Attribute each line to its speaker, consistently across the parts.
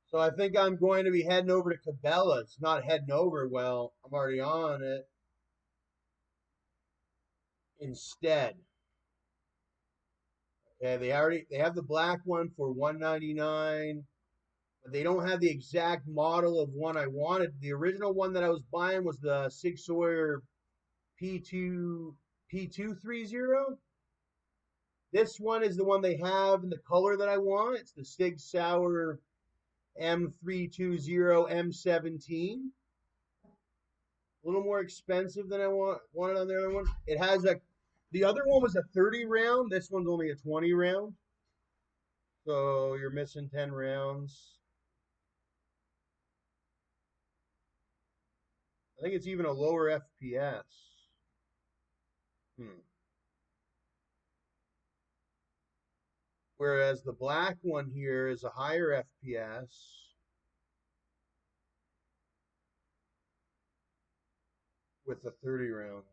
Speaker 1: So I think I'm going to be heading over to Cabela. It's not heading over. Well, I'm already on it instead. Okay, they have the black one for $199, but they don't have the exact model of one I wanted. The original one that I was buying was the Sig Sauer P230. This one is the one they have in the color that I want. It's the Sig Sauer M320 M17. A little more expensive than I wanted on the other one. It has the other one was a 30 round. This one's only a 20 round. So you're missing 10 rounds. I think it's even a lower FPS. Hmm. Whereas the black one here is a higher FPS with the 30 rounds.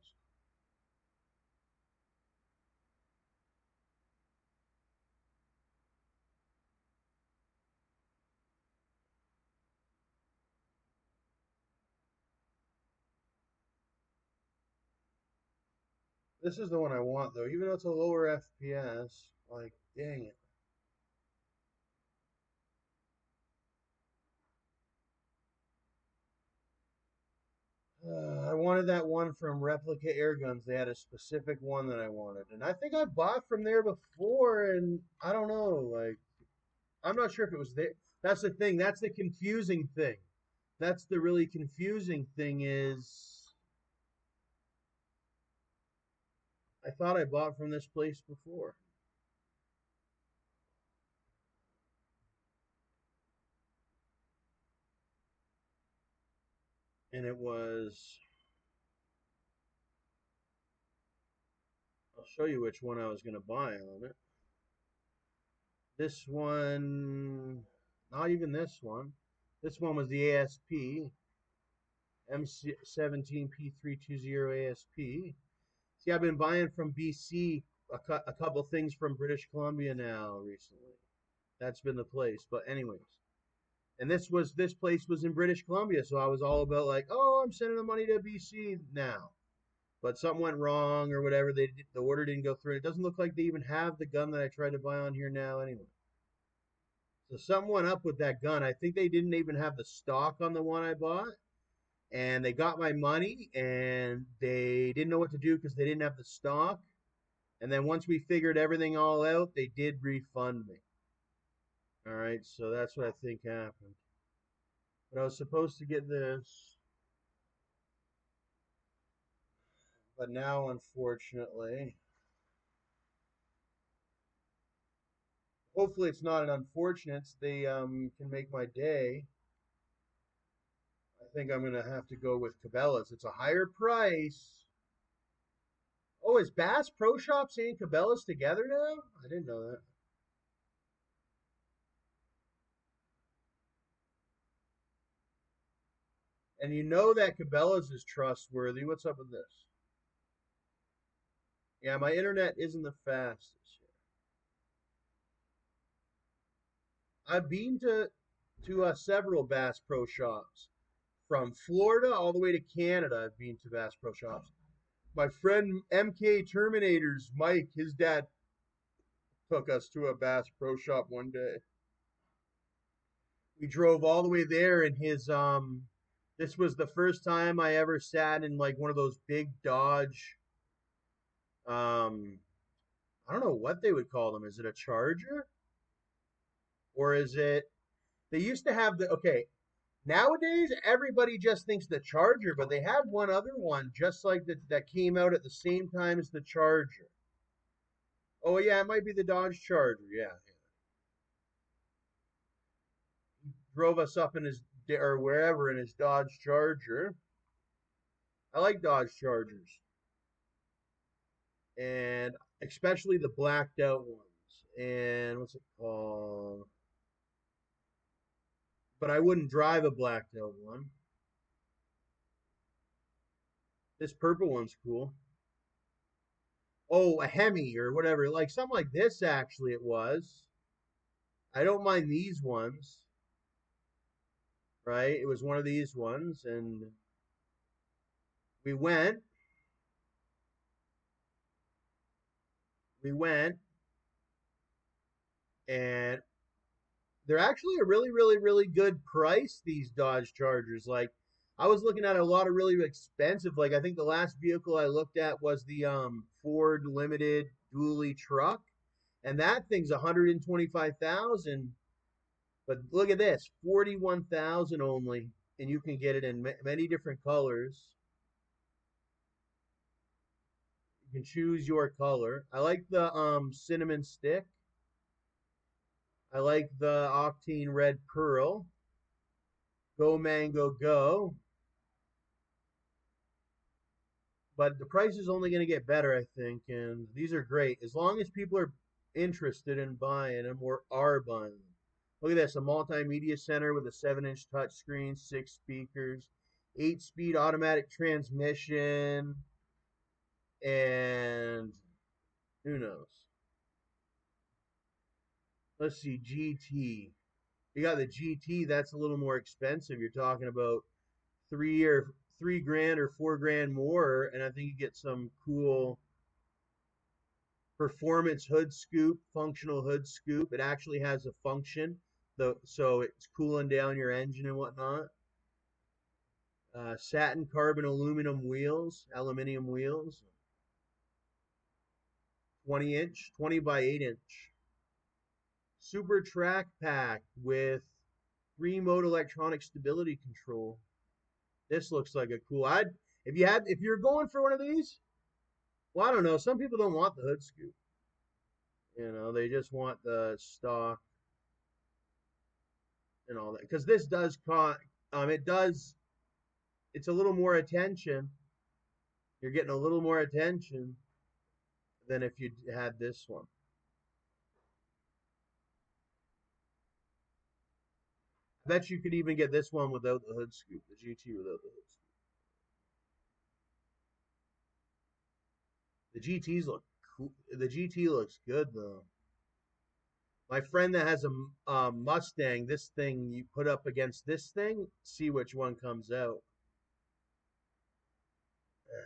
Speaker 1: This is the one I want though, even though it's a lower FPS. Like, dang it. I wanted that one from Replica Air Guns. They had a specific one that I wanted. And I think I bought from there before, and I don't know. Like, I'm not sure if it was there. That's the thing. That's the confusing thing. That's the really confusing thing is I thought I bought from this place before. And it was, I'll show you which one I was going to buy on it. This one, not even this one. This one was the ASP, M17 P320 ASP. See, I've been buying from BC a couple things from British Columbia now recently. That's been the place. But anyways, and this place was in British Columbia, so I was all about like, oh, I'm sending the money to BC now. But something went wrong or whatever. The order didn't go through. It doesn't look like they even have the gun that I tried to buy on here now anyway. So something went up with that gun. I think they didn't even have the stock on the one I bought. And they got my money and they didn't know what to do because they didn't have the stock. And then once we figured everything all out, they did refund me. All right, so that's what I think happened. But I was supposed to get this, but now unfortunately, hopefully it's not an unfortunate. They can make my day. I think I'm gonna have to go with Cabela's. It's a higher price. Oh, is Bass Pro Shops and Cabela's together now? I didn't know that. And you know that Cabela's is trustworthy. What's up with this? Yeah, my internet isn't the fastest here. I've been to several Bass Pro Shops. From Florida all the way to Canada, I've been to Bass Pro Shops. My friend MK Terminators, Mike, his dad took us to a Bass Pro Shop one day. We drove all the way there, and this was the first time I ever sat in like one of those big Dodge, um, I don't know what they would call them. Is it a Charger? Or is it, they used to have okay, Nowadays, everybody just thinks the Charger, but they have one other one just like that came out at the same time as the Charger. Oh yeah, it might be the Dodge Charger. Yeah, he drove us up in his or wherever in his Dodge Charger. I like Dodge Chargers, and especially the blacked out ones. And what's it called? But I wouldn't drive a blacked out one. This purple one's cool. Oh, a Hemi or whatever, like something like this. Actually, it was. I don't mind these ones, right? It was one of these ones, and we went, we went, and they're actually a really, really, really good price. These Dodge Chargers, like I was looking at a lot of really expensive. Like I think the last vehicle I looked at was the Ford Limited dually truck, and that thing's 125,000. But look at this, 41,000 only, and you can get it in many different colors. You can choose your color. I like the cinnamon stick. I like the octane red pearl. Go mango go. But the price is only going to get better, I think. And these are great as long as people are interested in buying them or are buying them. Look at this, a multimedia center with a 7-inch touchscreen, 6 speakers, 8-speed automatic transmission, and who knows? Let's see, GT. You got the GT, that's a little more expensive. You're talking about 3 grand or 4 grand more, and I think you get some cool performance hood scoop, functional hood scoop. It actually has a function, so it's cooling down your engine and whatnot. Satin carbon aluminium wheels, 20-inch, 20 by 8-inch. Super track pack with 3-mode electronic stability control. This looks like a cool. If you're going for one of these, well, I don't know. Some people don't want the hood scoop. They just want the stock and all that. Because this does cost. It does. It's a little more attention. You're getting a little more attention than if you had this one. I bet you could even get this one without the hood scoop. The GT without the hood scoop. The GTs look cool. The GT looks good though. My friend that has a Mustang, this thing you put up against this thing, see which one comes out.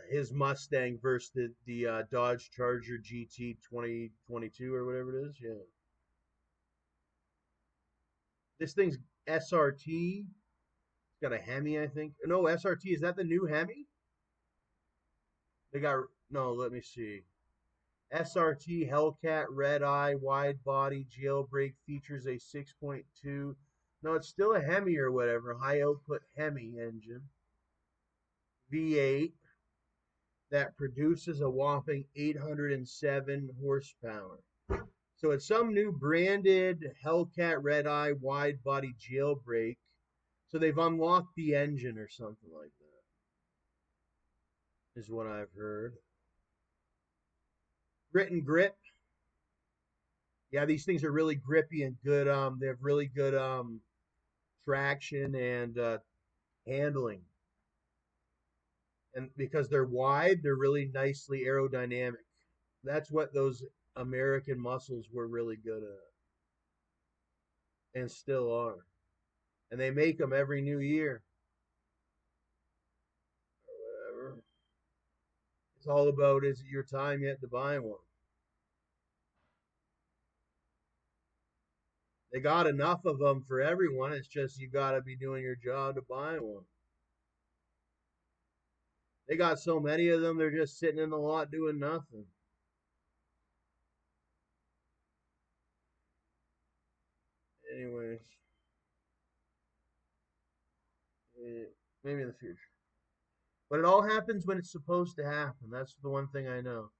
Speaker 1: His Mustang versus the Dodge Charger GT 2022 or whatever it is. Yeah, this thing's SRT. It's got a Hemi, I think. No, SRT, is that the new Hemi? They got no. Let me see. SRT Hellcat Red Eye wide body jailbreak features a 6.2. No, it's still a Hemi or whatever. High output Hemi engine. V8 that produces a whopping 807 horsepower. So it's some new branded Hellcat Red Eye wide body jailbreak. So they've unlocked the engine or something like that, is what I've heard. Grit and grip. Yeah, these things are really grippy and good. They have really good traction and handling. And because they're wide, they're really nicely aerodynamic. That's what those American muscles were really good at and still are. And they make them every new year or whatever. It's all about, is it your time yet to buy one? They got enough of them for everyone. It's just you got to be doing your job to buy one. They got so many of them, they're just sitting in the lot doing nothing. Anyways, maybe in the future. But it all happens when it's supposed to happen. That's the one thing I know.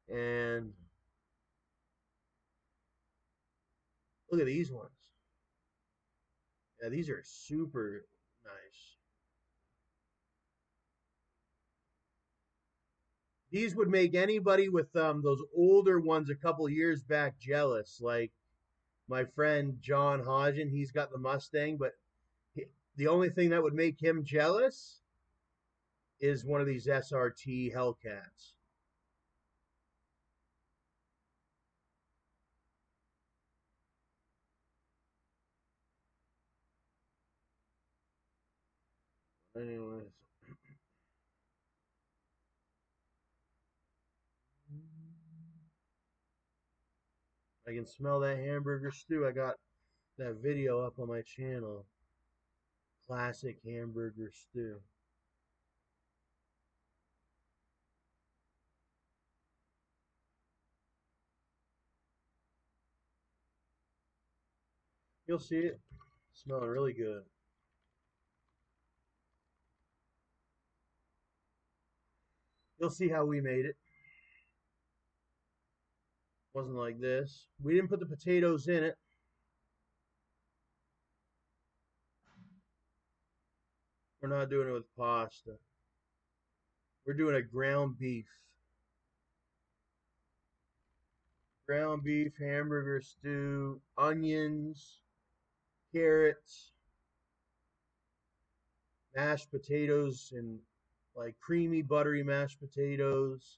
Speaker 1: And look at these ones. Yeah, these are super nice. These would make anybody with those older ones a couple years back jealous. Like my friend John Hodgen, he's got the Mustang, but the only thing that would make him jealous is one of these SRT Hellcats. Anyways. I can smell that hamburger stew. I got that video up on my channel. Classic hamburger stew. You'll see it. Smelling really good. You'll see how we made it. Wasn't like this. We didn't put the potatoes in it. We're not doing it with pasta. We're doing a ground beef. Ground beef, hamburger stew, onions, carrots, mashed potatoes, and like creamy, buttery mashed potatoes.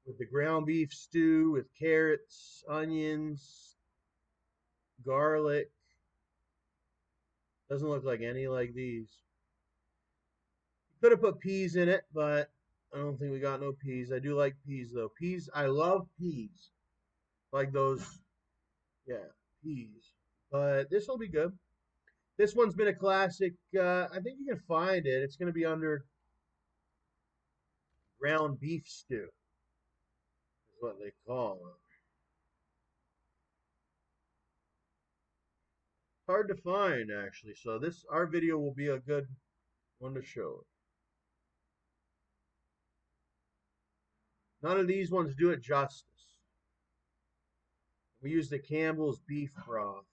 Speaker 1: With the ground beef stew with carrots, onions, garlic. Doesn't look like any like these. Could have put peas in it, but I don't think we got no peas. I do like peas though. Peas, I love peas. Like those, yeah, peas. But this will be good. This one's been a classic. I think you can find it. It's going to be under ground beef stew. Is what they call it. Hard to find actually. So our video will be a good one to show. None of these ones do it justice. We use the Campbell's beef broth.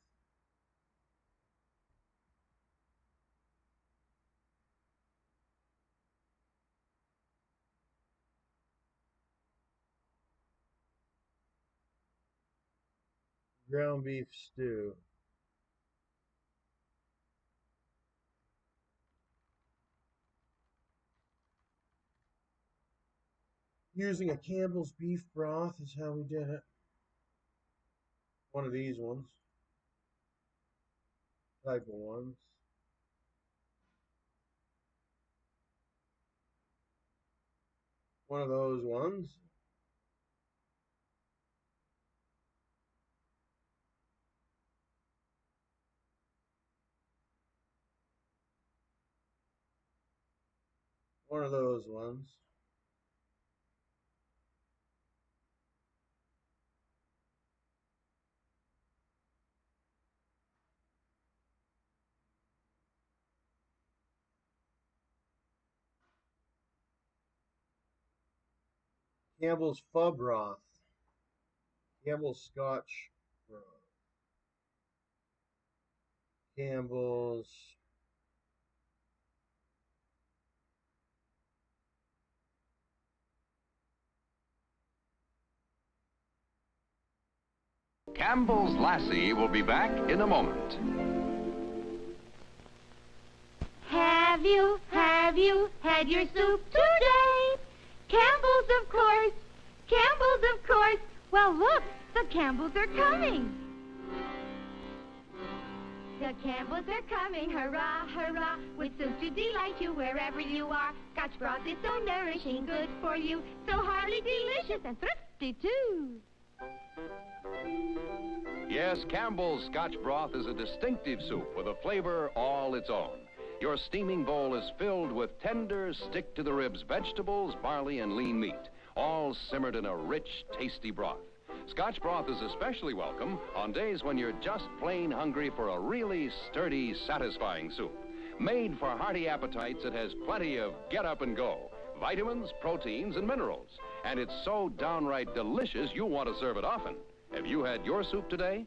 Speaker 1: Ground beef stew. Using a Campbell's beef broth is how we did it. One of these ones. Type of ones. One of those ones. One of those ones. Campbell's pho broth. Campbell's Scotch broth. Campbell's
Speaker 2: Campbell's Lassie will be back in a moment.
Speaker 3: Have you had your soup today? Campbell's, of course. Campbell's, of course. Well, look, the Campbells are coming. The Campbells are coming, hurrah, hurrah, with soup to delight you wherever you are. Scotch broth is so nourishing, good for you, so heartily delicious and thrifty, too.
Speaker 2: Yes, Campbell's Scotch broth is a distinctive soup with a flavor all its own. Your steaming bowl is filled with tender, stick-to-the-ribs vegetables, barley, and lean meat, all simmered in a rich, tasty broth. Scotch broth is especially welcome on days when you're just plain hungry for a really sturdy, satisfying soup. Made for hearty appetites, it has plenty of get up and go, vitamins, proteins, and minerals. And it's so downright delicious, you'll want to serve it often. Have you had your soup today?